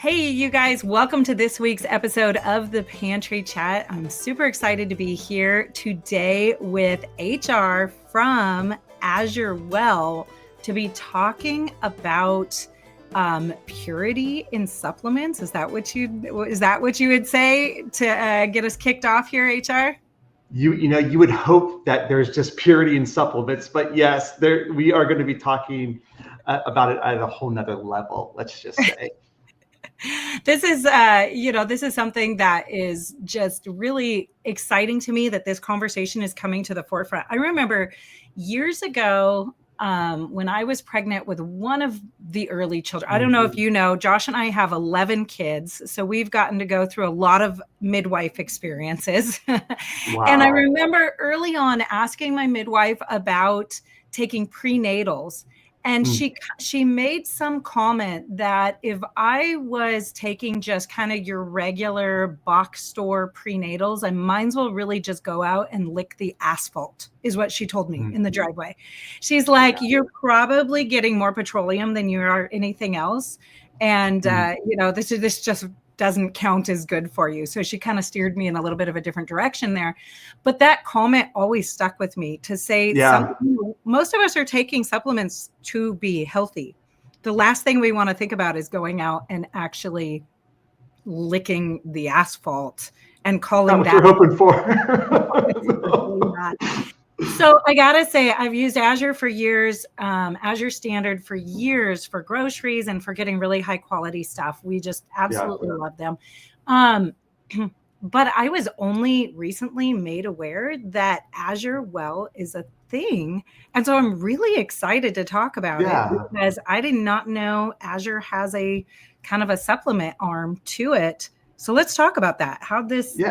Hey, you guys, welcome to this week's episode of the Pantry Chat. I'm super excited to be here today with HR from Azure Well to be talking about purity in supplements. Is that what you would say to get us kicked off here, HR? You would hope that there's just purity in supplements, but yes, we are going to be talking about it at a whole nother level, let's just say. This is, this is something that is just really exciting to me that this conversation is coming to the forefront. I remember years ago when I was pregnant with one of the early children. I don't know if you know, Josh and I have 11 kids, so we've gotten to go through a lot of midwife experiences. Wow. And I remember early on asking my midwife about taking prenatals. And she made some comment that if I was taking just kind of your regular box store prenatals, I might as well really just go out and lick the asphalt, is what she told me in the driveway. She's like, you're probably getting more petroleum than you are anything else. And, this just doesn't count as good for you. So she kind of steered me in a little bit of a different direction there. But that comment always stuck with me to say most of us are taking supplements to be healthy. The last thing we want to think about is going out and actually licking the asphalt and calling that. What you're hoping for. So I gotta say, I've used Azure for years, Azure Standard for years for groceries and for getting really high quality stuff. We just absolutely love them. But I was only recently made aware that Azure Well is a thing. And so I'm really excited to talk about it because I did not know Azure has a kind of a supplement arm to it. So let's talk about that. How did this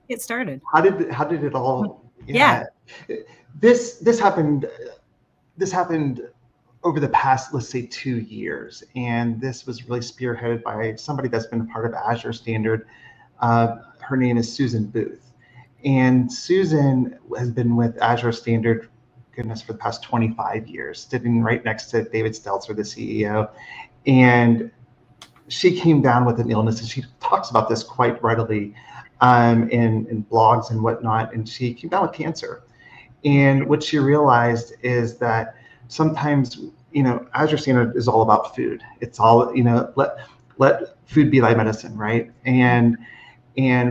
get started? How did it all? This happened over the past, let's say, 2 years, and this was really spearheaded by somebody that's been a part of Azure Standard. Her name is Susan Booth, and Susan has been with Azure Standard, goodness, for the past 25 years, sitting right next to David Stelzer, the CEO, and she came down with an illness, and she talks about this quite readily in blogs and whatnot, and she came down with cancer. And what she realized is that sometimes, Azure Standard is all about food. It's all, let food be thy medicine, right?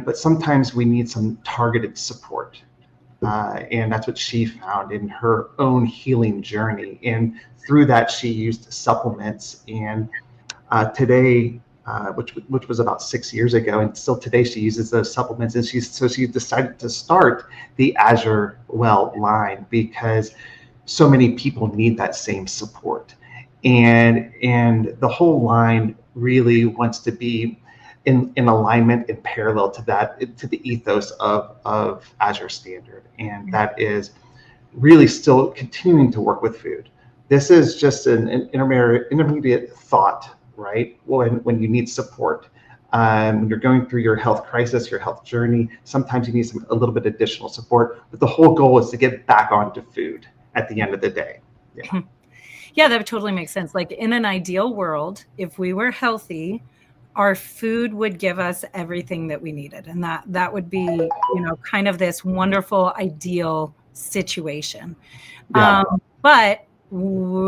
But sometimes we need some targeted support. And that's what she found in her own healing journey. And through that, she used supplements. And today, which was about 6 years ago, and still today she uses those supplements, and she decided to start the Azure Well line because so many people need that same support, and the whole line really wants to be in alignment and parallel to that, to the ethos of Azure Standard, and that is really still continuing to work with food. This is just an intermediate thought, right? When you need support, when you're going through your health crisis, your health journey, sometimes you need a little bit additional support, but the whole goal is to get back onto food at the end of the day. Yeah, that totally makes sense. Like in an ideal world, if we were healthy, our food would give us everything that we needed. And that would be, kind of this wonderful, ideal situation. But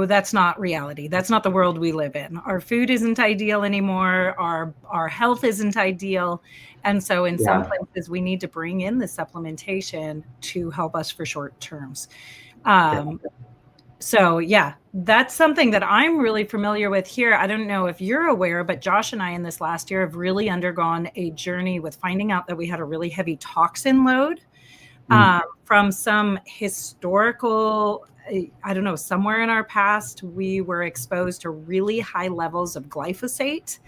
that's not reality. That's not the world we live in. Our food isn't ideal anymore. Our health isn't ideal. And so in some places, we need to bring in the supplementation to help us for short terms. So that's something that I'm really familiar with here. I don't know if you're aware, but Josh and I in this last year have really undergone a journey with finding out that we had a really heavy toxin load from some historical, I don't know, somewhere in our past, we were exposed to really high levels of glyphosate.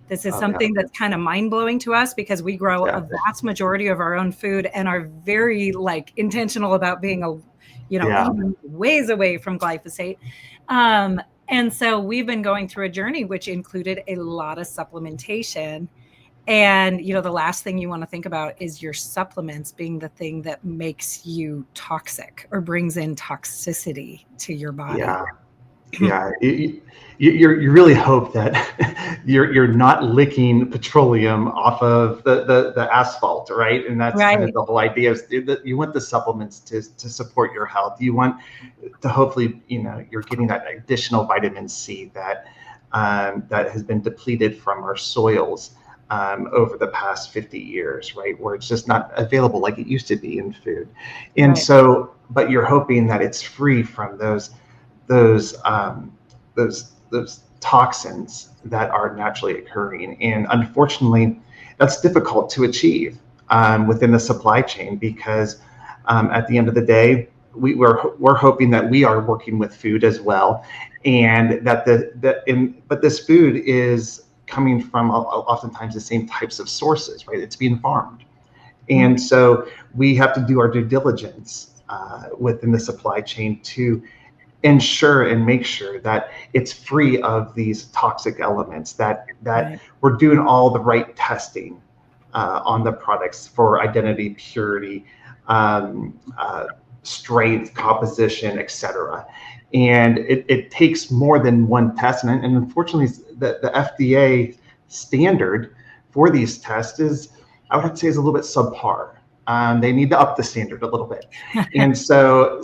This is something that's kind of mind-blowing to us because we grow a vast majority of our own food and are very intentional about being even ways away from glyphosate. And so we've been going through a journey which included a lot of supplementation. And, the last thing you want to think about is your supplements being the thing that makes you toxic or brings in toxicity to your body. Yeah, you really hope that you're not licking petroleum off of the asphalt, right? And that's kind of Right. the whole idea is that you want the supplements to support your health. You want to hopefully, you're getting that additional vitamin C that has been depleted from our soils over the past 50 years, right? Where it's just not available like it used to be in food. And Right. so, but you're hoping that it's free from those um, those toxins that are naturally occurring. And unfortunately, that's difficult to achieve within the supply chain because at the end of the day, we're hoping that we are working with food as well, and that but this food is coming from oftentimes the same types of sources, right? It's being farmed, Mhm. and so we have to do our due diligence within the supply chain to ensure and make sure that it's free of these toxic elements, that Right. we're doing all the right testing on the products for identity, purity, strength, composition, etc. And it takes more than one test. And unfortunately, the FDA standard for these tests is, I would have to say, is a little bit subpar. They need to up the standard a little bit. And so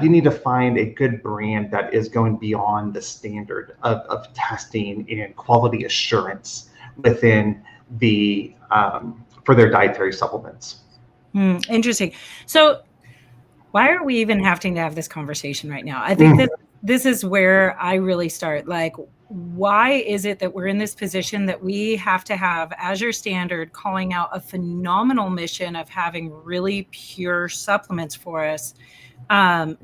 you need to find a good brand that is going beyond the standard of testing and quality assurance within for their dietary supplements. Interesting. So why are we even having to have this conversation right now? I think Mm, that this is where I really start. Like, why is it that we're in this position that we have to have Azure Standard calling out a phenomenal mission of having really pure supplements for us? I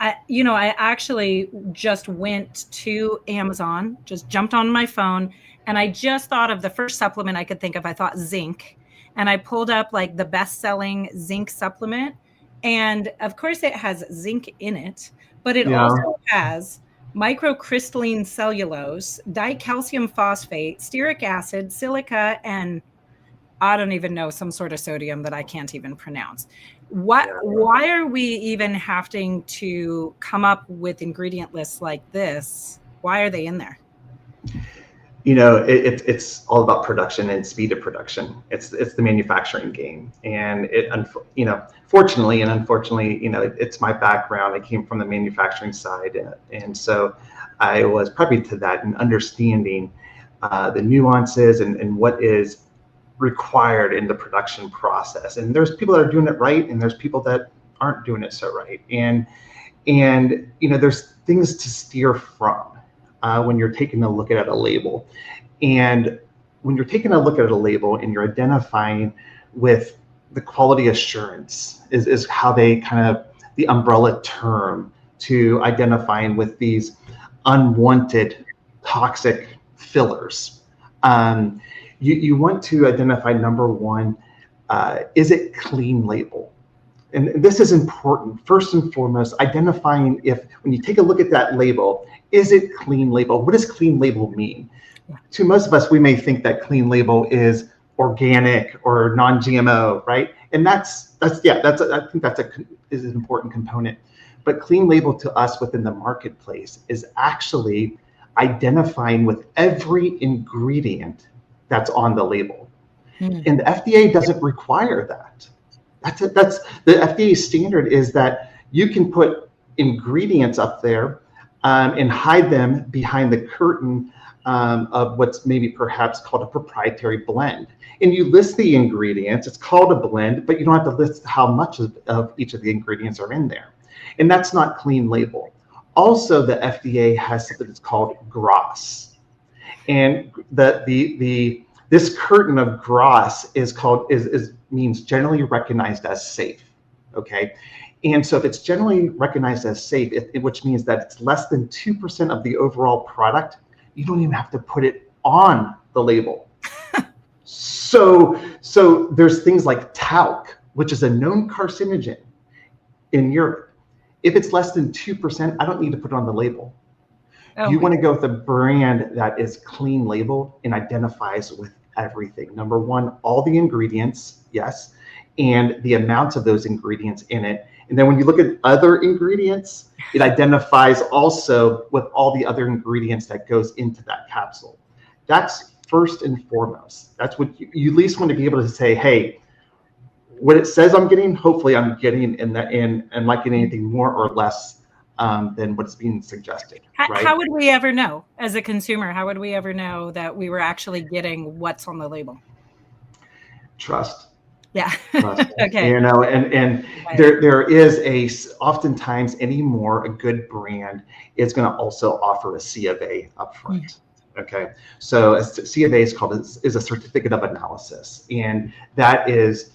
actually just went to Amazon, just jumped on my phone, and I just thought of the first supplement I could think of. I thought zinc, and I pulled up like the best-selling zinc supplement, and of course it has zinc in it, but it yeah. also has microcrystalline cellulose, dicalcium phosphate, stearic acid, silica, and I don't even know, some sort of sodium that I can't even pronounce. Why are we even having to come up with ingredient lists like this? Why are they in there? It's all about production and speed of production. It's the manufacturing game, and fortunately and unfortunately, it's my background. I came from the manufacturing side, and so I was privy to that and understanding the nuances and what is required in the production process. And there's people that are doing it right, and there's people that aren't doing it so right. And there's things to steer from when you're taking a look at a label. And when you're taking a look at a label and you're identifying with the quality assurance is how they kind of, the umbrella term to identifying with these unwanted toxic fillers. You want to identify, number one, is it clean label? And this is important. First and foremost, identifying if, when you take a look at that label, is it clean label? What does clean label mean? Yeah. To most of us, we may think that clean label is organic or non-GMO, right? And I think is an important component. But clean label to us within the marketplace is actually identifying with every ingredient that's on the label. And the FDA doesn't require that. That's the FDA standard, is that you can put ingredients up there and hide them behind the curtain of what's maybe perhaps called a proprietary blend. And you list the ingredients, it's called a blend, but you don't have to list how much of each of the ingredients are in there. And that's not clean label. Also, the FDA has something that's called GRAS. And this curtain of GRAS means generally recognized as safe. Okay. And so if it's generally recognized as safe, which means that it's less than 2% of the overall product, you don't even have to put it on the label. So there's things like talc, which is a known carcinogen in Europe. If it's less than 2%, I don't need to put it on the label. Oh You my want to go with a brand that is clean label and identifies with everything. Number one, all the ingredients, yes, and the amounts of those ingredients in it, And then when you look at other ingredients, it identifies also with all the other ingredients that goes into that capsule. That's first and foremost. That's what you at least want to be able to say, hey, what it says I'm getting, hopefully I'm getting and like anything more or less than what's being suggested. Right? How would we ever know as a consumer? How would we ever know that we were actually getting what's on the label? Trust. Yeah. Trust. Okay. You know, and right. there is oftentimes anymore a good brand is going to also offer a C of A up front. Mm-hmm. Okay. So a C of A is a certificate of analysis, and that is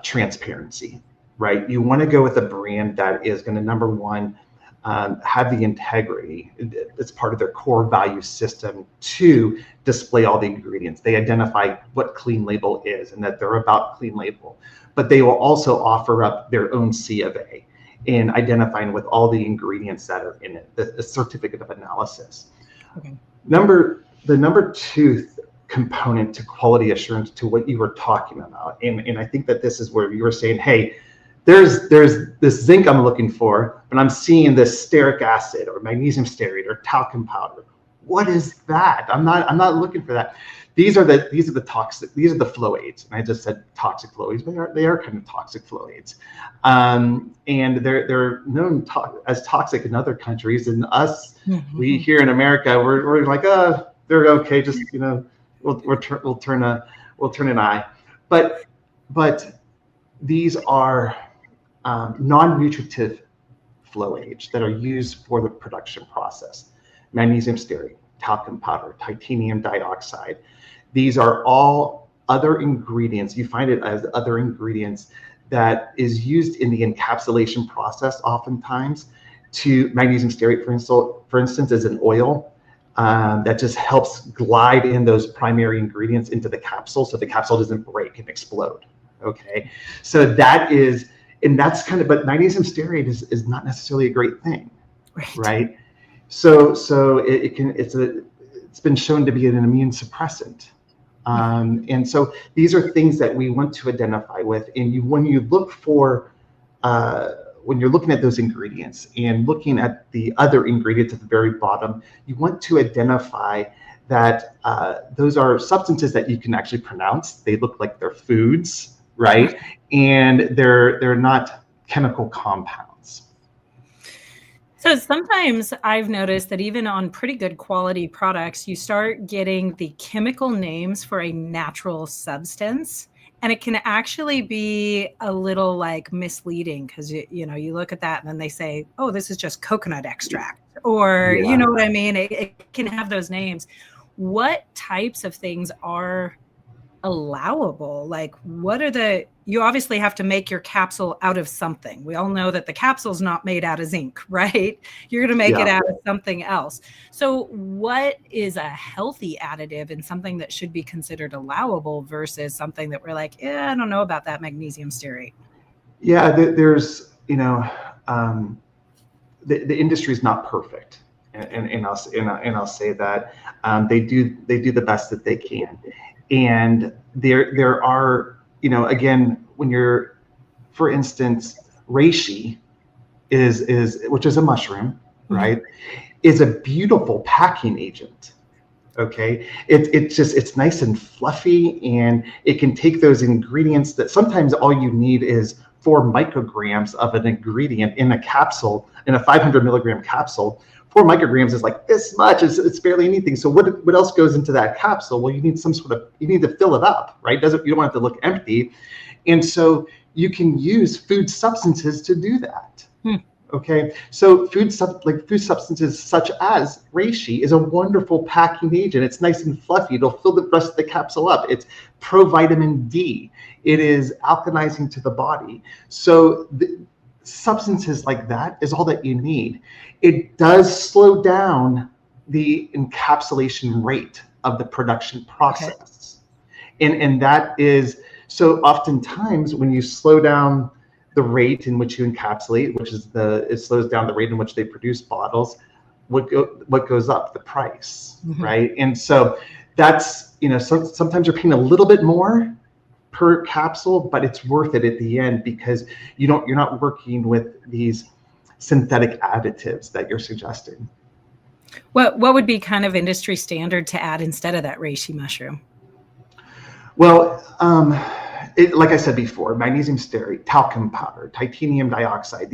transparency, right? You want to go with a brand that is going to, number one, have the integrity. It's part of their core value system to display all the ingredients. They identify what clean label is and that they're about clean label, but they will also offer up their own C of A in identifying with all the ingredients that are in it, the certificate of analysis. Okay. The number two component to quality assurance, to what you were talking about, and I think that this is where you were saying, hey, there's this zinc I'm looking for, but I'm seeing this stearic acid or magnesium stearate or talcum powder. What is that? I'm not looking for that. These are the toxic. These are the flow aids. And I just said toxic flow aids, but they are kind of toxic flow aids, and they're known as toxic in other countries. And us, we here in America, we're like, they're okay. Just we'll turn an eye, but these are non-nutritive flow aids that are used for the production process. Magnesium stearate, talcum powder, titanium dioxide. These are all other ingredients. You find it as other ingredients that is used in the encapsulation process oftentimes. To magnesium stearate, for instance, is an oil that just helps glide in those primary ingredients into the capsule so the capsule doesn't break and explode. Okay, so that is, and that's kind of, but magnesium stearate is not necessarily a great thing, right? So it's been shown to be an immune suppressant, and so these are things that we want to identify with. And when you look for, when you're looking at those ingredients and looking at the other ingredients at the very bottom, you want to identify that those are substances that you can actually pronounce. They look like they're foods. Right, and they're not chemical compounds. So sometimes I've noticed that even on pretty good quality products, you start getting the chemical names for a natural substance, and it can actually be a little like misleading because you look at that and then they say, oh, this is just coconut extract, or you know what I mean? It can have those names. What types of things are allowable? Like, what are you obviously have to make your capsule out of something. We all know that the capsule's not made out of zinc, right? You're going to make it out of something else. So what is a healthy additive and something that should be considered allowable versus something that we're like, I don't know about that magnesium stearate? Yeah, there's, the industry is not perfect. And I'll say that they do the best that they can. And there are, again, when you're, for instance, reishi which is a mushroom, right, is a beautiful packing agent. Okay, it's nice and fluffy, and it can take those ingredients that sometimes all you need is 4 micrograms of an ingredient in a capsule, in a 500 milligram capsule. 4 micrograms is like this much. It's barely anything. So what else goes into that capsule? Well, you need you need to fill it up, right? You don't want it to look empty. And so you can use food substances to do that. Okay. So food substances such as reishi is a wonderful packing agent. It's nice and fluffy. It'll fill the rest of the capsule up. It's provitamin D. It is alkalizing to the body. So substances like that is all that you need. It does slow down the encapsulation rate of the production process. Okay. And that is, so oftentimes when you slow down the rate in which you encapsulate, which is it slows down the rate in which they produce bottles, what goes up? The price, right? And so that's, sometimes you're paying a little bit more per capsule, but it's worth it at the end because you're not working with these synthetic additives that you're suggesting. What would be kind of industry standard to add instead of that reishi mushroom? Well, like I said before, magnesium stearate, talcum powder, titanium dioxide.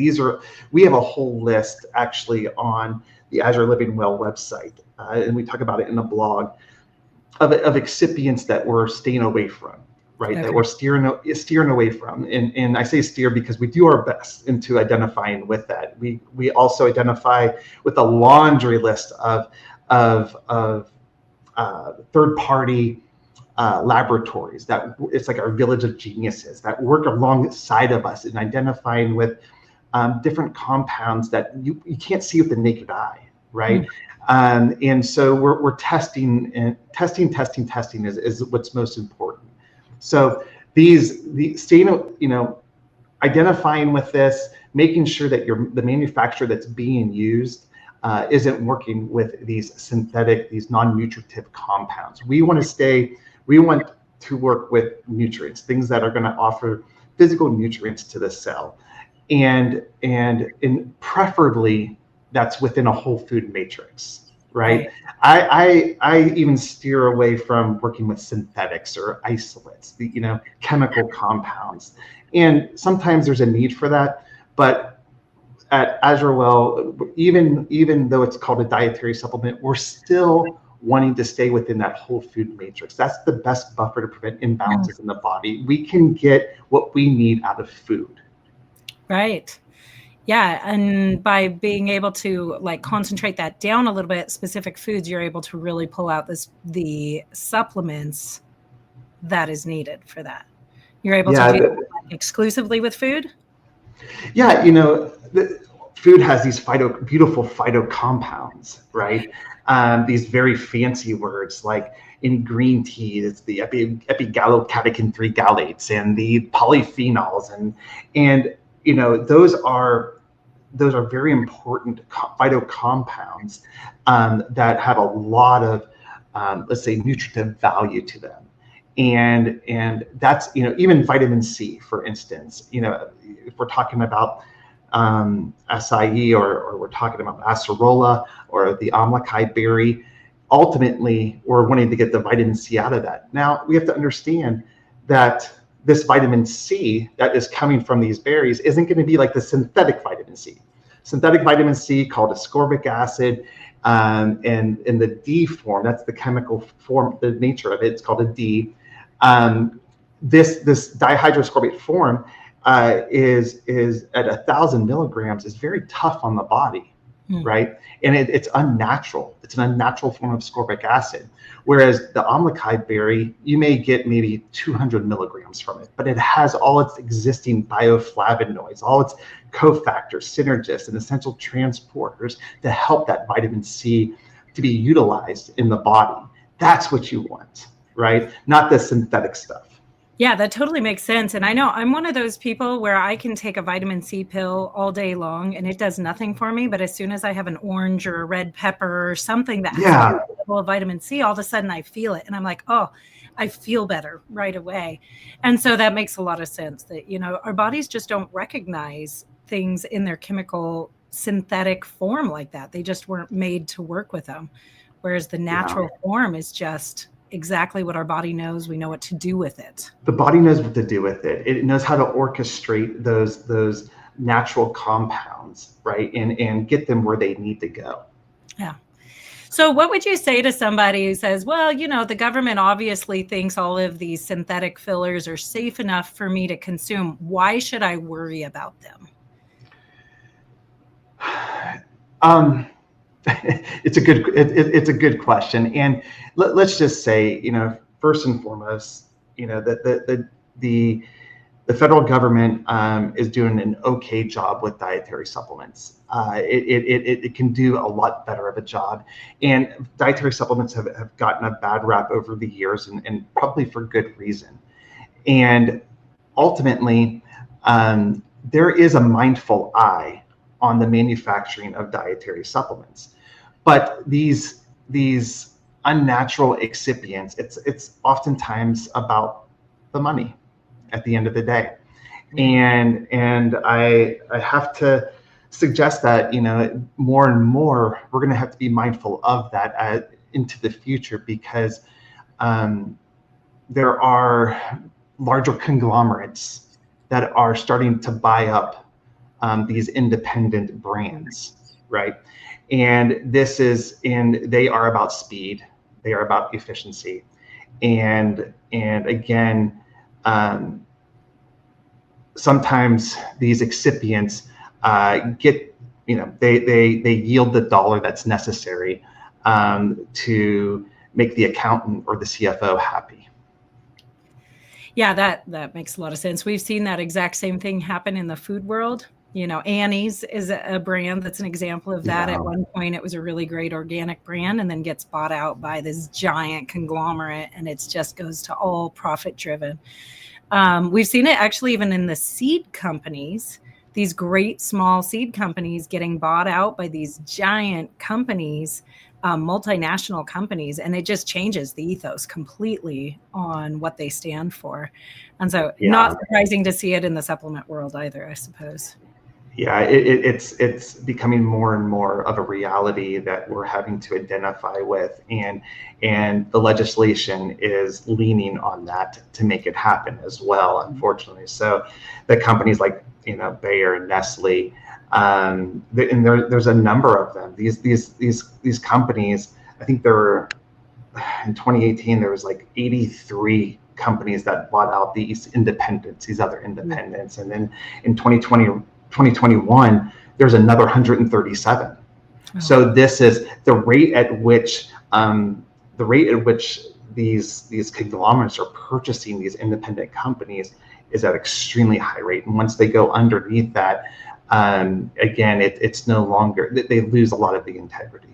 We have a whole list actually on the Azure Living Well website, and we talk about it in a blog of excipients that we're staying away from, right? Okay. That we're steering away from. And I say steer because we do our best into identifying with that. We also identify with a laundry list of third-party laboratories that it's like our village of geniuses that work alongside of us in identifying with different compounds that you can't see with the naked eye, right? And so we're testing is what's most important. So identifying with this, making sure that the manufacturer that's being used isn't working with these non-nutritive compounds. We want to work with nutrients, things that are going to offer physical nutrients to the cell, and preferably that's within a whole food matrix, right? I even steer away from working with synthetics or isolates, chemical compounds, and sometimes there's a need for that, but at AzureWell, even though it's called a dietary supplement, we're still wanting to stay within that whole food matrix. That's the best buffer to prevent imbalances in the body. We can get what we need out of food. Right. Yeah. And by being able to concentrate that down a little bit, specific foods, you're able to really pull out the supplements that is needed for that. You're able to do that exclusively with food? Yeah. Food has these beautiful phytocompounds, right? These very fancy words, like in green tea, it's the epigallocatechin 3 galates and the polyphenols, and those are very important phytocompounds that have a lot of let's say nutritive value to them, and that's even vitamin C, for instance. If we're talking about acai or we're talking about acerola or the amlacai berry, ultimately we're wanting to get the vitamin C out of that. Now we have to understand that this vitamin C that is coming from these berries isn't going to be like the synthetic vitamin C. Synthetic vitamin C called ascorbic acid, and in the D form, that's the chemical form, the nature of it, it's called a D. This dihydroascorbate form is at 1,000 milligrams is very tough on the body, right? And it's unnatural. It's an unnatural form of ascorbic acid. Whereas the amlacai berry, you may get maybe 200 milligrams from it, but it has all its existing bioflavonoids, all its cofactors, synergists, and essential transporters to help that vitamin C to be utilized in the body. That's what you want, right? Not the synthetic stuff. Yeah, that totally makes sense. And I know I'm one of those people where I can take a vitamin C pill all day long and it does nothing for me. But as soon as I have an orange or a red pepper or something that has a level of vitamin C, all of a sudden I feel it. And I'm like, oh, I feel better right away. And so that makes a lot of sense that, our bodies just don't recognize things in their chemical synthetic form like that. They just weren't made to work with them. Whereas the natural form is just exactly what our body knows. We know what to do with it. The body knows what to do with it. It knows how to orchestrate those natural compounds, right? And get them where they need to go. Yeah. So what would you say to somebody who says, well, the government obviously thinks all of these synthetic fillers are safe enough for me to consume. Why should I worry about them? It's a good question, and let's just say, first and foremost, that the federal government is doing an okay job with dietary supplements. It can do a lot better of a job, and dietary supplements have gotten a bad rap over the years, and probably for good reason. And ultimately, there is a mindful eye on the manufacturing of dietary supplements. But these unnatural excipients, it's oftentimes about the money, at the end of the day. And I have to suggest that, more and more we're going to have to be mindful of that into the future, because there are larger conglomerates that are starting to buy up these independent brands, right? And they are about speed, they are about efficiency, and again, sometimes these excipients get, they yield the dollar that's necessary to make the accountant or the CFO happy. Yeah, that makes a lot of sense. We've seen that exact same thing happen in the food world. Annie's is a brand that's an example of that. Yeah. At one point, it was a really great organic brand, and then gets bought out by this giant conglomerate, and it just goes to all profit driven. We've seen it actually even in the seed companies, these great small seed companies getting bought out by these giant companies, multinational companies, and it just changes the ethos completely on what they stand for. And so not surprising to see it in the supplement world either, I suppose. Yeah, it's becoming more and more of a reality that we're having to identify with, and the legislation is leaning on that to make it happen as well, unfortunately. So the companies like Bayer and Nestle, and there's a number of them. These companies, I think there were in 2018 there was like 83 companies that bought out these other independents, and then in 2021, there's another 137. Oh. So this is the rate at which these conglomerates are purchasing these independent companies is at extremely high rate. And once they go underneath that, again, it's no longer, they lose a lot of the integrity.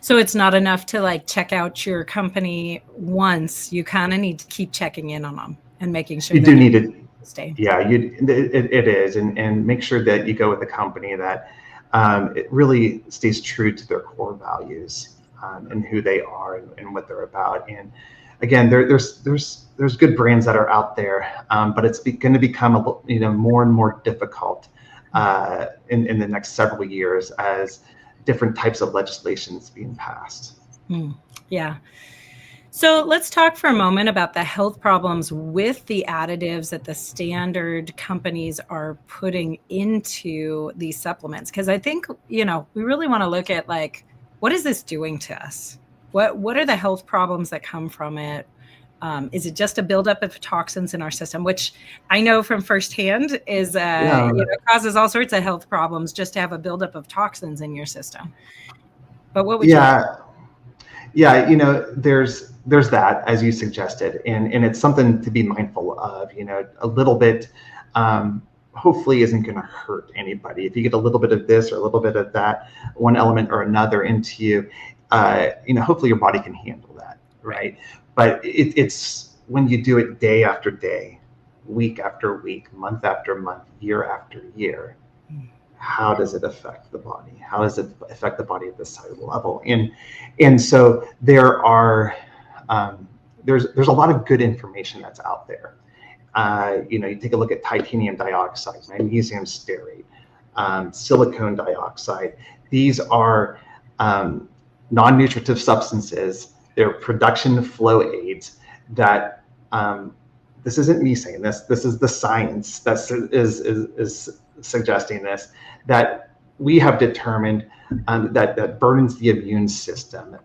So it's not enough to check out your company once. You kind of need to keep checking in on them and making sure you do need to stay. Yeah, it is, and make sure that you go with a company that it really stays true to their core values and who they are and what they're about. And again, there's good brands that are out there, but it's going to become more and more difficult in the next several years as different types of legislation is being passed. Yeah. So let's talk for a moment about the health problems with the additives that the standard companies are putting into these supplements. Because I think, we really want to look at what is this doing to us? What are the health problems that come from it? Is it just a buildup of toxins in our system, which I know from firsthand is causes all sorts of health problems just to have a buildup of toxins in your system. But what would you think? Yeah, there's that, as you suggested, and it's something to be mindful of. A little bit hopefully isn't going to hurt anybody. If you get a little bit of this or a little bit of that, one element or another into you, hopefully your body can handle that, right? But it's when you do it day after day, week after week, month after month, year after year, how does it affect the body? How does it affect the body at the cellular level? And so there are there's a lot of good information that's out there. You take a look at titanium dioxide, magnesium stearate, silicone dioxide. These are non-nutritive substances. They're production flow aids that this isn't me saying this. This is the science that is suggesting this, that we have determined that burdens the immune system.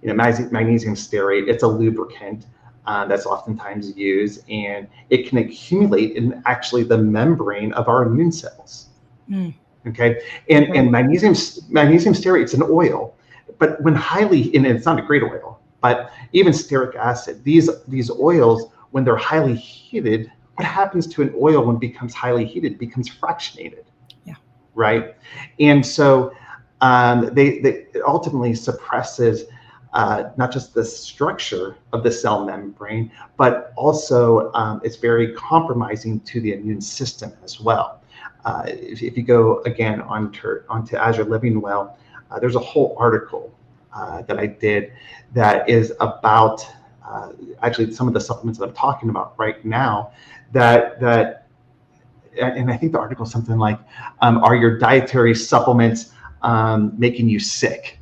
Magnesium stearate, it's a lubricant that's oftentimes used, and it can accumulate in actually the membrane of our immune cells. Okay, and magnesium stearate, it's an oil, but when highly, and it's not a great oil, but even stearic acid, these oils, when they're highly heated, what happens to an oil when it becomes highly heated? It becomes fractionated. Yeah. Right. And so it ultimately suppresses not just the structure of the cell membrane, but also it's very compromising to the immune system as well. If you go again onto Azure Living Well, there's a whole article that I did that is about actually some of the supplements that I'm talking about right now, that and I think the article is something like, are your dietary supplements making you sick?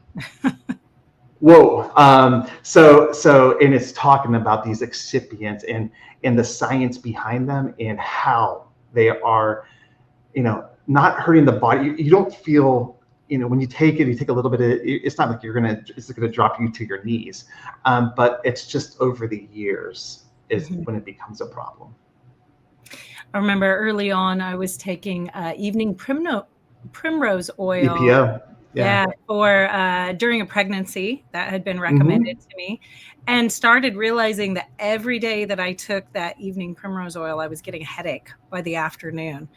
Whoa. And it's talking about these excipients and the science behind them and how they are, not hurting the body. You don't feel, when you take it, you take a little bit of, it's not like it's going to drop you to your knees. But it's just over the years is when it becomes a problem. I remember early on, I was taking evening primrose oil. EPO. Yeah, for during a pregnancy that had been recommended to me, and started realizing that every day that I took that evening primrose oil, I was getting a headache by the afternoon.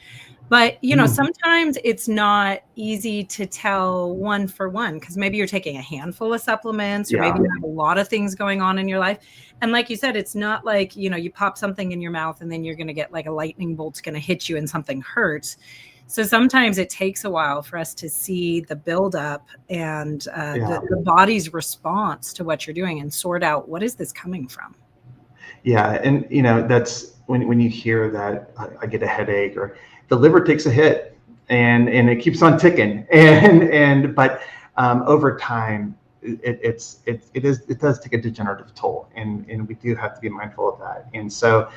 But, sometimes it's not easy to tell one for one, because maybe you're taking a handful of supplements, or maybe you have a lot of things going on in your life. And like you said, it's not like, you pop something in your mouth and then you're going to get like a lightning bolt's going to hit you and something hurts. So sometimes it takes a while for us to see the buildup and the body's response to what you're doing and sort out, what is this coming from? Yeah. And, that's when you hear that I get a headache or the liver takes a hit and it keeps on ticking. But over time, it does take a degenerative toll, and we do have to be mindful of that. And so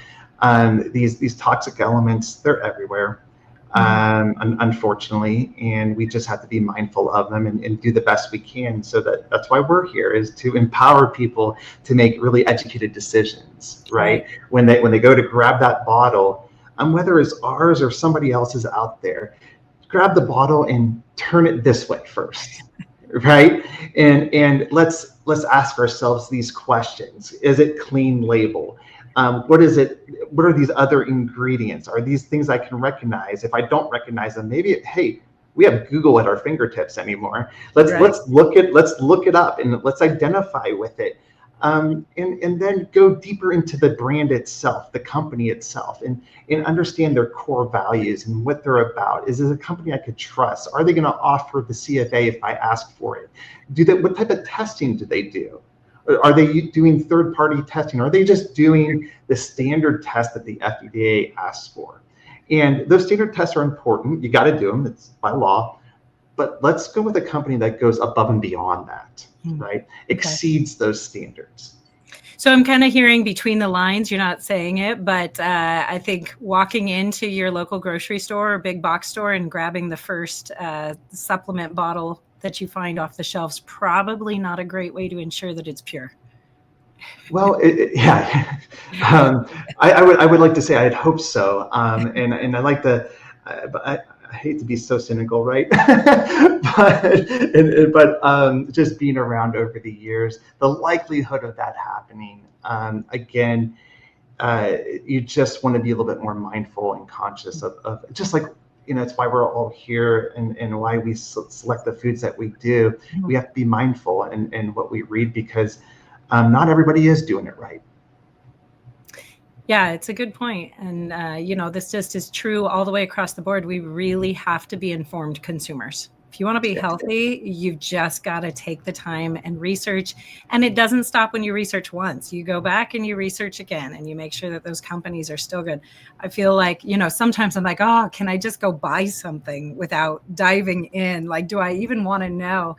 these toxic elements, they're everywhere. Unfortunately, and we just have to be mindful of them and do the best we can. So that's why we're here, is to empower people to make really educated decisions, right? When they go to grab that bottle, whether it's ours or somebody else's out there, grab the bottle and turn it this way first, right? And let's ask ourselves these questions. Is it clean label? What is it? What are these other ingredients? Are these things I can recognize? If I don't recognize them, maybe we have Google at our fingertips anymore. Let's look it up and let's identify with it, and then go deeper into the brand itself, the company itself, and understand their core values and what they're about. Is this a company I could trust? Are they going to offer the CFA if I ask for it? What type of testing do they do? Are they doing third-party testing? Are they just doing the standard test that the FDA asks for? And those standard tests are important. You got to do them. It's by law. But let's go with a company that goes above and beyond that, right? Exceeds those standards. So I'm kind of hearing between the lines. You're not saying it, but I think walking into your local grocery store or big box store and grabbing the first supplement bottle that you find off the shelves, probably not a great way to ensure that it's pure. Well, I would like to say I'd hope so, and I like but I hate to be so cynical, right? but just being around over the years, the likelihood of that happening, again, you just want to be a little bit more mindful and conscious of just like. It's why we're all here and why we select the foods that we do. We have to be mindful in what we read, because not everybody is doing it right. Yeah, it's a good point. And, this just is true all the way across the board. We really have to be informed consumers. If you want to be healthy, you've just got to take the time and research. And it doesn't stop when you research once. You go back and you research again, and you make sure that those companies are still good. I feel like, sometimes I'm like, can I just go buy something without diving in? Like, do I even want to know?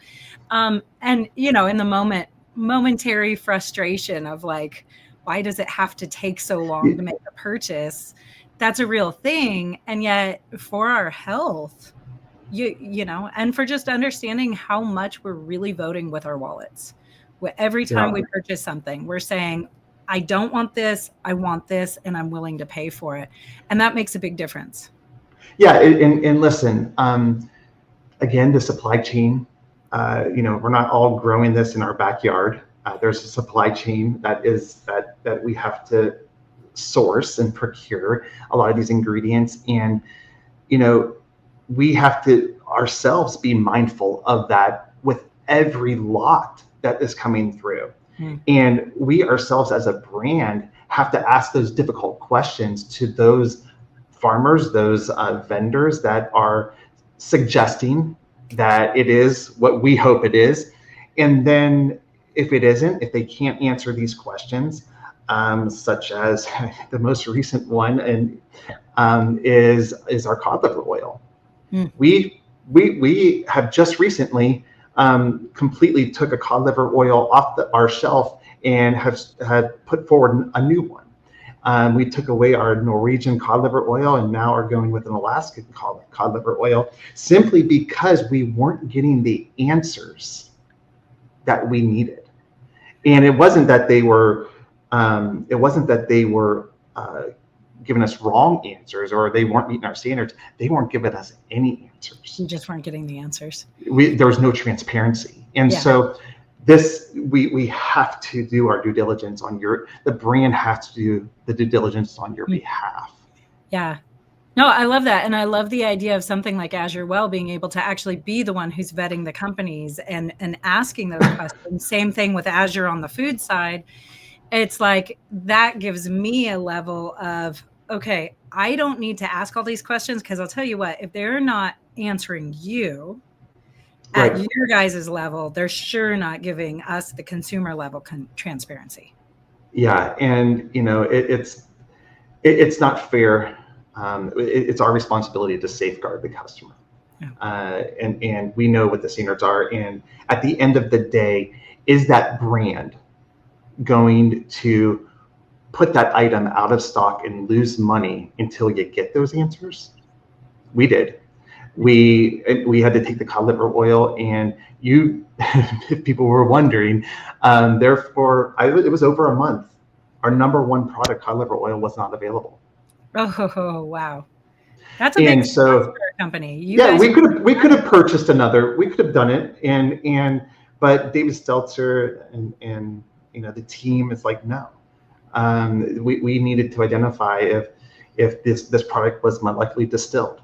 And, in the momentary frustration of like, why does it have to take so long to make a purchase? That's a real thing. And yet for our health, and for just understanding how much we're really voting with our wallets. Every time we purchase something, we're saying, I don't want this, I want this, and I'm willing to pay for it. And that makes a big difference. Yeah, and listen, again, the supply chain, we're not all growing this in our backyard. There's a supply chain that we have to source and procure a lot of these ingredients. And, we have to ourselves be mindful of that with every lot that is coming through. And we ourselves as a brand have to ask those difficult questions to those farmers, those vendors that are suggesting that it is what we hope it is. And then if it isn't, if they can't answer these questions, such as the most recent one, and is our cod liver oil. We have just recently completely took a cod liver oil off our shelf and had put forward a new one. We took away our Norwegian cod liver oil and now are going with an Alaskan cod liver oil, simply because we weren't getting the answers that we needed. And it wasn't that they were giving us wrong answers or they weren't meeting our standards. They weren't giving us any answers. You just weren't getting the answers. There was no transparency. And so we have to do our due diligence on the brand has to do the due diligence on your behalf. Yeah. No, I love that. And I love the idea of something like Azure Well being able to actually be the one who's vetting the companies and asking those questions. Same thing with Azure on the food side. It's like that gives me a level of, okay, I don't need to ask all these questions, because I'll tell you what, if they're not answering you at your guys' level, they're sure not giving us the consumer level transparency. Yeah. And, it's not fair. It's our responsibility to safeguard the customer. And we know what the standards are. And at the end of the day, is that brand going to put that item out of stock and lose money until you get those answers? We did. We had to take the cod liver oil, and if people were wondering, it was over a month. Our number one product, cod liver oil, was not available. Oh, wow. That's a big company. We could have purchased another. We could have done it, but David Stelter and the team is like, no. We needed to identify if this product was molecularly distilled.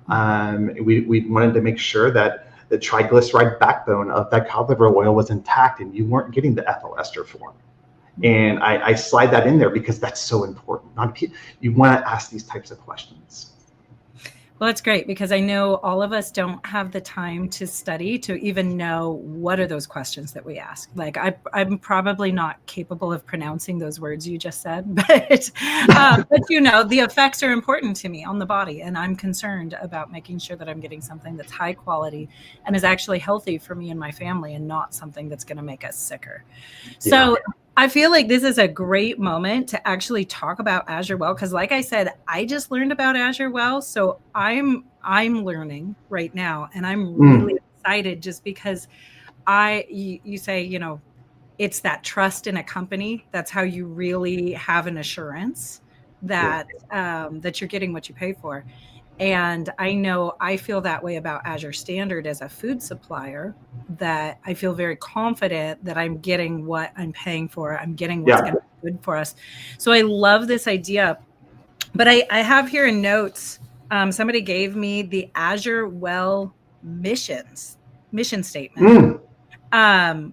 We wanted to make sure that the triglyceride backbone of that cod liver oil was intact and you weren't getting the ethyl ester form. And I slide that in there because that's so important. You want to ask these types of questions. Well, that's great, because I know all of us don't have the time to study to even know what are those questions that we ask. Like I'm probably not capable of pronouncing those words you just said, but the effects are important to me on the body, and I'm concerned about making sure that I'm getting something that's high quality and is actually healthy for me and my family, and not something that's going to make us sicker. So I feel like this is a great moment to actually talk about Azure Well, because like I said, I just learned about Azure Well, so I'm learning right now, and I'm really excited, just because you say, it's that trust in a company. That's how you really have an assurance that that you're getting what you pay for. And I know I feel that way about Azure Standard as a food supplier, that I feel very confident that I'm getting what I'm paying for. I'm getting what's going to be good for us. So I love this idea. But I have here in notes, somebody gave me the Azure Well mission statement.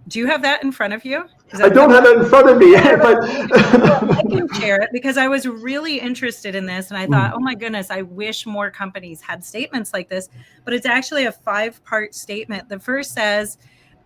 Do you have that in front of you? I don't have it in front of me, but I can share it, because I was really interested in this, and I thought, oh my goodness, I wish more companies had statements like this. But it's actually a 5-part statement. The first says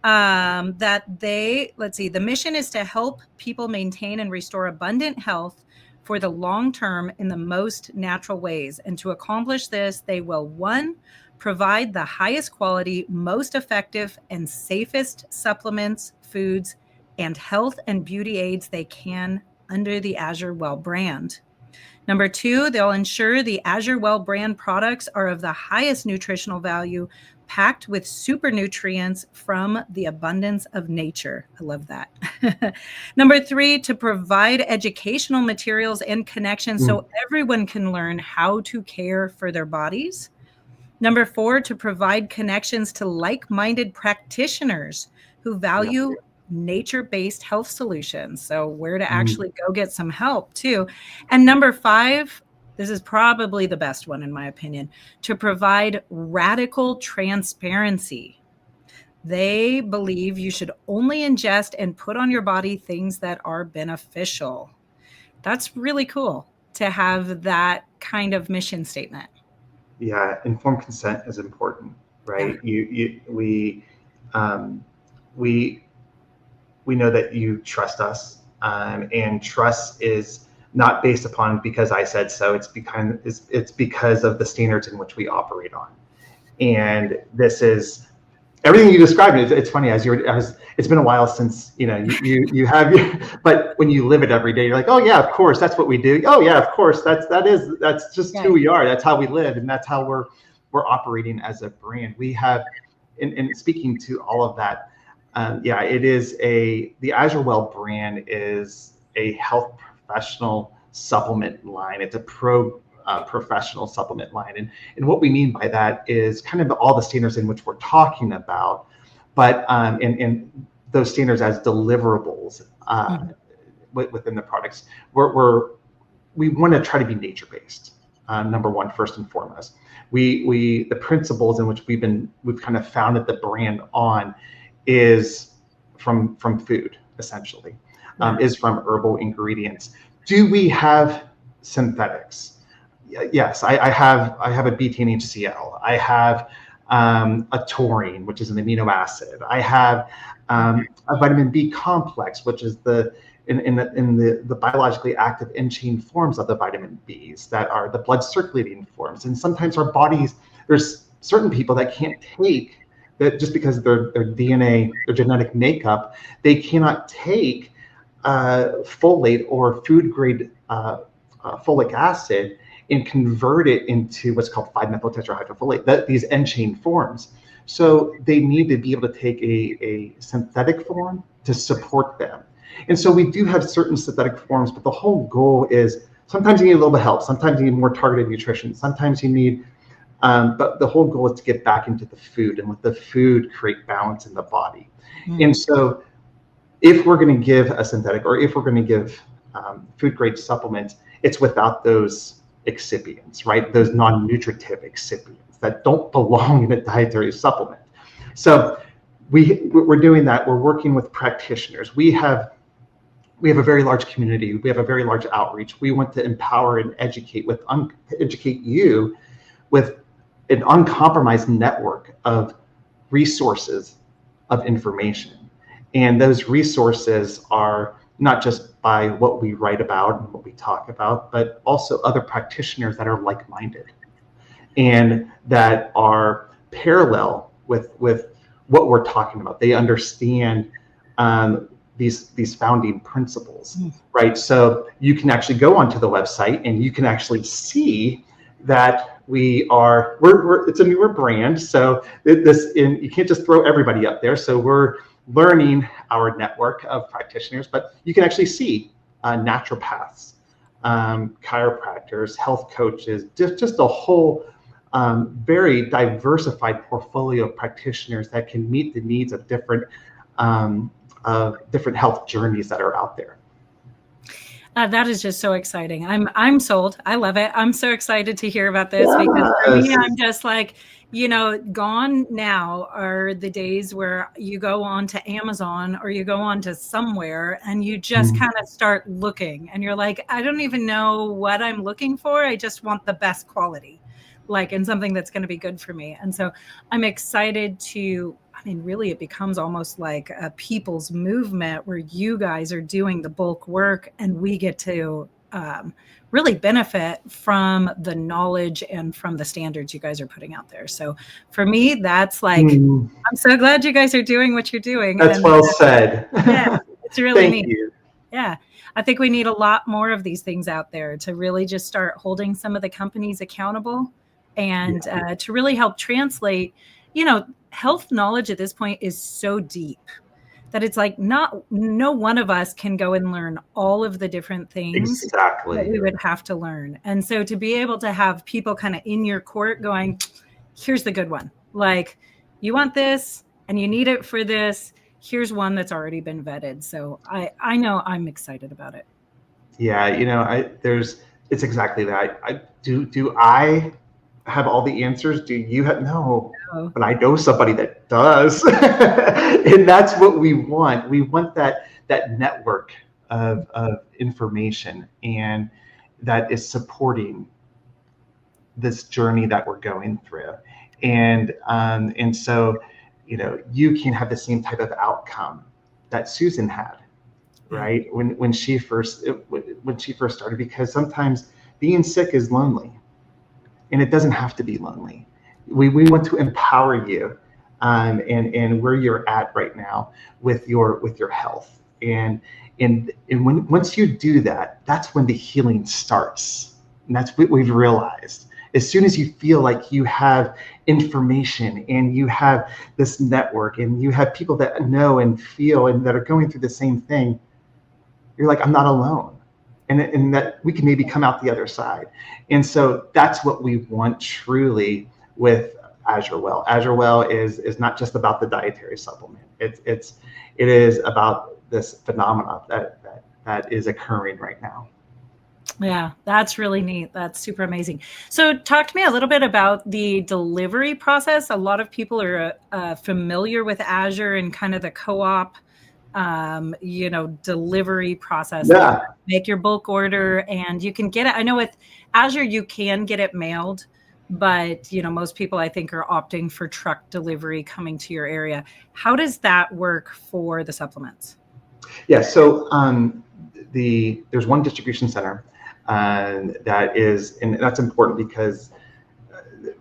that the mission is to help people maintain and restore abundant health for the long term in the most natural ways. And to accomplish this, they will, 1, provide the highest quality, most effective, and safest supplements, foods, and health and beauty aids they can under the Azure Well brand. Number 2, they'll ensure the Azure Well brand products are of the highest nutritional value, packed with super nutrients from the abundance of nature. I love that. Number 3, to provide educational materials and connections so everyone can learn how to care for their bodies. Number 4, to provide connections to like-minded practitioners who value nature-based health solutions. So where to actually go get some help too. And number 5, this is probably the best one in my opinion, to provide radical transparency. They believe you should only ingest and put on your body things that are beneficial. That's really cool to have that kind of mission statement. Yeah, informed consent is important, right? We we know that you trust us, and trust is not based upon because I said so. It's because of the standards in which we operate on. And this is everything you described. It's funny, it's been a while since you have your, but when you live it every day, you're like, oh yeah, of course, that's what we do. Oh yeah, of course, that's just who we are. That's how we live, and that's how we're operating as a brand. We have, and speaking to all of that, it is the Azure Well brand is a health professional supplement line. It's a professional supplement line. And what we mean by that is kind of all the standards in which we're talking about, but and those standards as deliverables within the products. We want to try to be nature-based, number one, first and foremost. The principles in which we've kind of founded the brand on is from food, essentially, is from herbal ingredients. Do we have synthetics? Yes, I have a betaine HCl. I have a taurine, which is an amino acid. I have a vitamin B complex, which is in the biologically active end-chain forms of the vitamin Bs that are the blood circulating forms. And sometimes our bodies, there's certain people that can't take that just because their DNA, their genetic makeup, they cannot take folate or food grade folic acid and convert it into what's called 5-methyltetrahydrofolate, these end-chain forms. So they need to be able to take a synthetic form to support them. And so we do have certain synthetic forms, but the whole goal is sometimes you need a little bit of help, sometimes you need more targeted nutrition, sometimes you need, but the whole goal is to get back into the food and let the food create balance in the body. And so if we're going to give a synthetic, or if we're going to give food grade supplements, it's without those excipients, right? Those non-nutritive excipients that don't belong in a dietary supplement. So we're doing that. We're working with practitioners. We have a very large community. We have a very large outreach. We want to empower and educate you with an uncompromised network of resources of information. And those resources are not just by what we write about and what we talk about, but also other practitioners that are like-minded and that are parallel with what we're talking about. They understand these founding principles, right? So you can actually go onto the website and you can actually see that it's a newer brand. So you can't just throw everybody up there. So we're learning our network of practitioners, but you can actually see naturopaths, chiropractors, health coaches, just a whole very diversified portfolio of practitioners that can meet the needs of different health journeys that are out there. That is just so exciting. I'm sold. I love it. I'm so excited to hear about this because for me, I'm just like, gone now are the days where you go on to Amazon or you go on to somewhere and you just kind of start looking and you're like, I don't even know what I'm looking for. I just want the best quality, and something that's going to be good for me. And so I'm excited really it becomes almost like a people's movement where you guys are doing the bulk work and we get to really benefit from the knowledge and from the standards you guys are putting out there. So for me, that's I'm so glad you guys are doing what you're doing. That's well said. Yeah, it's really neat. Thank you. Yeah. I think we need a lot more of these things out there to really just start holding some of the companies accountable and to really help translate, health knowledge at this point is so deep that it's like no one of us can go and learn all of the different things that we would have to learn. And so to be able to have people kind of in your court going, here's the good one. You want this and you need it for this. Here's one that's already been vetted. So I know I'm excited about it. Yeah. It's exactly that. Do I have all the answers? Do you have? No, but I know somebody that does. And that's what we want. We want that network of information and that is supporting this journey that we're going through. And so, you can have the same type of outcome that Susan had, right? When she first started, because sometimes being sick is lonely, and it doesn't have to be lonely. We want to empower you, and where you're at right now with your health, and once you do that, that's when the healing starts, and that's what we've realized. As soon as you feel like you have information and you have this network and you have people that know and feel and that are going through the same thing, you're like, I'm not alone. And that we can maybe come out the other side. And so that's what we want truly with AzureWell. AzureWell is not just about the dietary supplement. It is about this phenomena that is occurring right now. Yeah, that's really neat. That's super amazing. So talk to me a little bit about the delivery process. A lot of people are familiar with Azure and kind of the co-op, delivery process. Yeah. Make your bulk order and you can get it. I know with Azure, you can get it mailed, but most people I think are opting for truck delivery coming to your area. How does that work for the supplements? Yeah, so there's one distribution center that is, and that's important because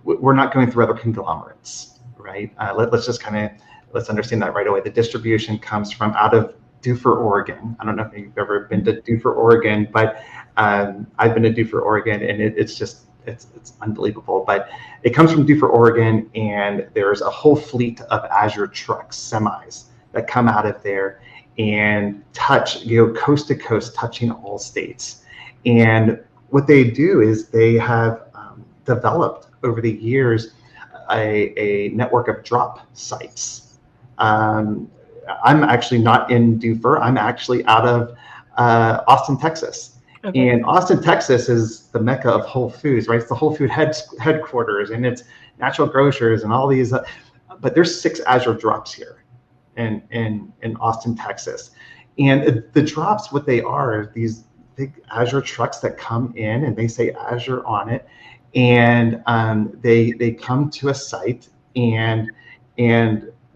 we're not going through other conglomerates, right? Let's understand that right away. The distribution comes from out of Dufur, Oregon. I don't know if you've ever been to Dufur, Oregon, but I've been to Dufur, Oregon, and it's unbelievable. But it comes from Dufur, Oregon, and there's a whole fleet of Azure trucks, semis, that come out of there and go coast to coast, touching all states. And what they do is they have developed over the years a network of drop sites. I'm actually not in Dufur. I'm actually out of Austin, Texas. Okay. And Austin, Texas is the mecca of Whole Foods, right? It's the Whole Food headquarters, and it's natural grocers and all these. But there's 6 Azure drops here in Austin, Texas. And the drops, what they are these big Azure trucks that come in and they say Azure on it, and they come to a site and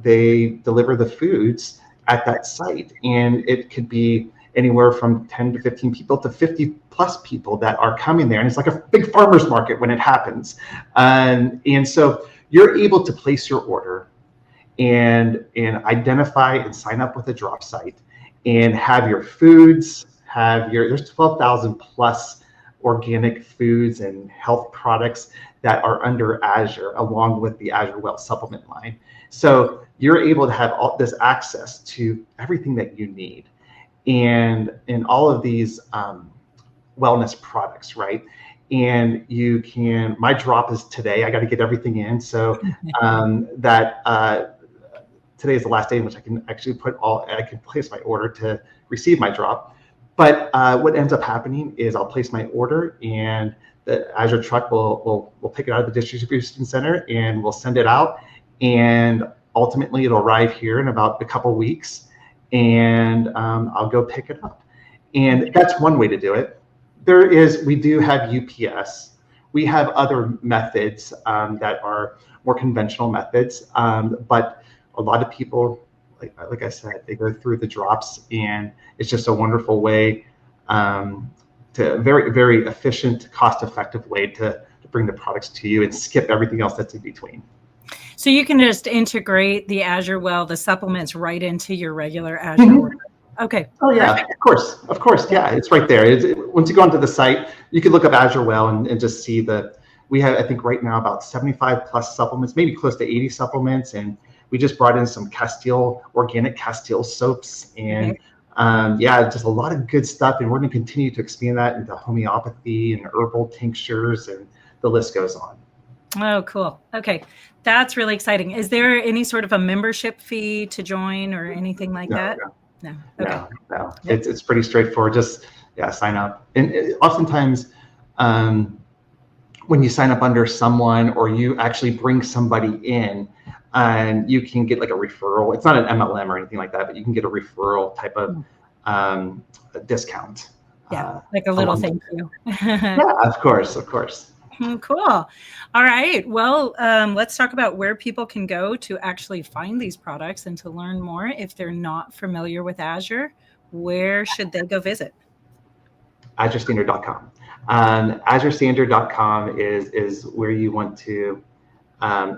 they deliver the foods at that site. And it could be anywhere from 10 to 15 people to 50 plus people that are coming there. And it's like a big farmer's market when it happens. And so you're able to place your order and identify and sign up with a drop site and have your foods, there's 12,000 plus organic foods and health products that are under Azure, along with the Azure Well supplement line. So you're able to have all this access to everything that you need, and all of these wellness products, right? And my drop is today. I got to get everything in. So today is the last day in which I can actually I can place my order to receive my drop. But what ends up happening is I'll place my order, and the Azure truck will pick it out of the distribution center and we'll send it out. And ultimately it'll arrive here in about a couple weeks, and I'll go pick it up. And that's one way to do it. We do have UPS. We have other methods that are more conventional methods, but a lot of people, like I said, they go through the drops, and it's just a wonderful way, to very, very efficient, cost-effective way to bring the products to you and skip everything else that's in between. So you can just integrate the Azure Well, the supplements, right into your regular Azure order. Okay. Oh yeah, of course. Yeah, it's right there. Once you go onto the site, you can look up Azure Well and just see we have, I think right now, about 75 plus supplements, maybe close to 80 supplements. And we just brought in some organic Castile soaps, and just a lot of good stuff. And we're going to continue to expand that into homeopathy and herbal tinctures, and the list goes on. Oh, cool. Okay. That's really exciting. Is there any sort of a membership fee to join or anything like that? No. Okay. No. Yep. It's pretty straightforward. Just sign up. And oftentimes, when you sign up under someone, or you actually bring somebody in, and you can get like a referral. It's not an MLM or anything like that, but you can get a referral type of a discount. Yeah, like a little thank you. Yeah, of course. Cool. All right. Well, let's talk about where people can go to actually find these products and to learn more. If they're not familiar with Azure, where should they go visit? AzureStandard.com. AzureStandard.com is where you want to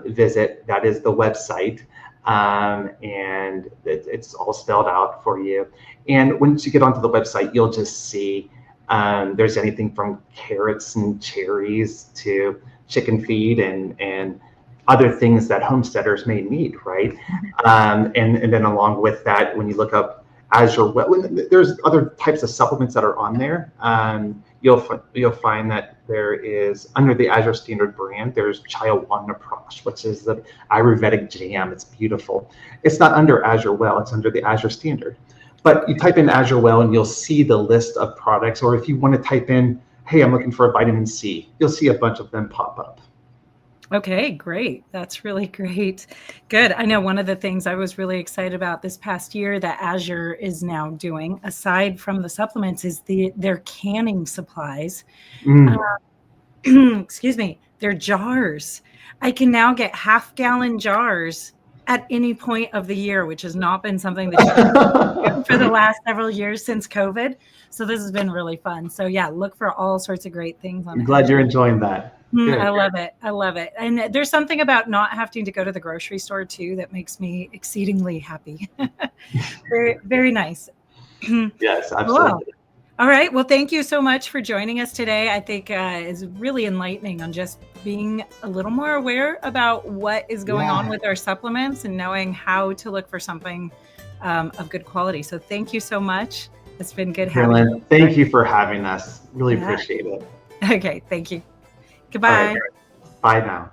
visit. That is the website, and it's all spelled out for you. And once you get onto the website, you'll just see there's anything from carrots and cherries to chicken feed and other things that homesteaders may need, right? And then along with that, when you look up Azure Well, there's other types of supplements that are on there. You'll find that there is, under the Azure Standard brand, there's Chayawana, which is the Ayurvedic jam. It's beautiful. It's not under Azure Well, it's under the Azure Standard. But you type in Azure Well and you'll see the list of products. Or if you want to type in, hey, I'm looking for a vitamin C, you'll see a bunch of them pop up. Okay, great. That's really great. Good. I know one of the things I was really excited about this past year that Azure is now doing, aside from the supplements, is their canning supplies. Excuse me, their jars. I can now get half-gallon jars at any point of the year, which has not been something that you can for the last several years since COVID. So this has been really fun. So yeah, look for all sorts of great things on it. I'm glad you're enjoying that. I love it. I love it. And there's something about not having to go to the grocery store too that makes me exceedingly happy. Very, very nice. Yes, absolutely. Cool. All right. Well, thank you so much for joining us today. I think it's really enlightening on just being a little more aware about what is going on with our supplements and knowing how to look for something of good quality. So thank you so much. It's been good having you. Carolyn, thank you for having us. Really appreciate it. Okay. Thank you. Goodbye. Right. Bye now.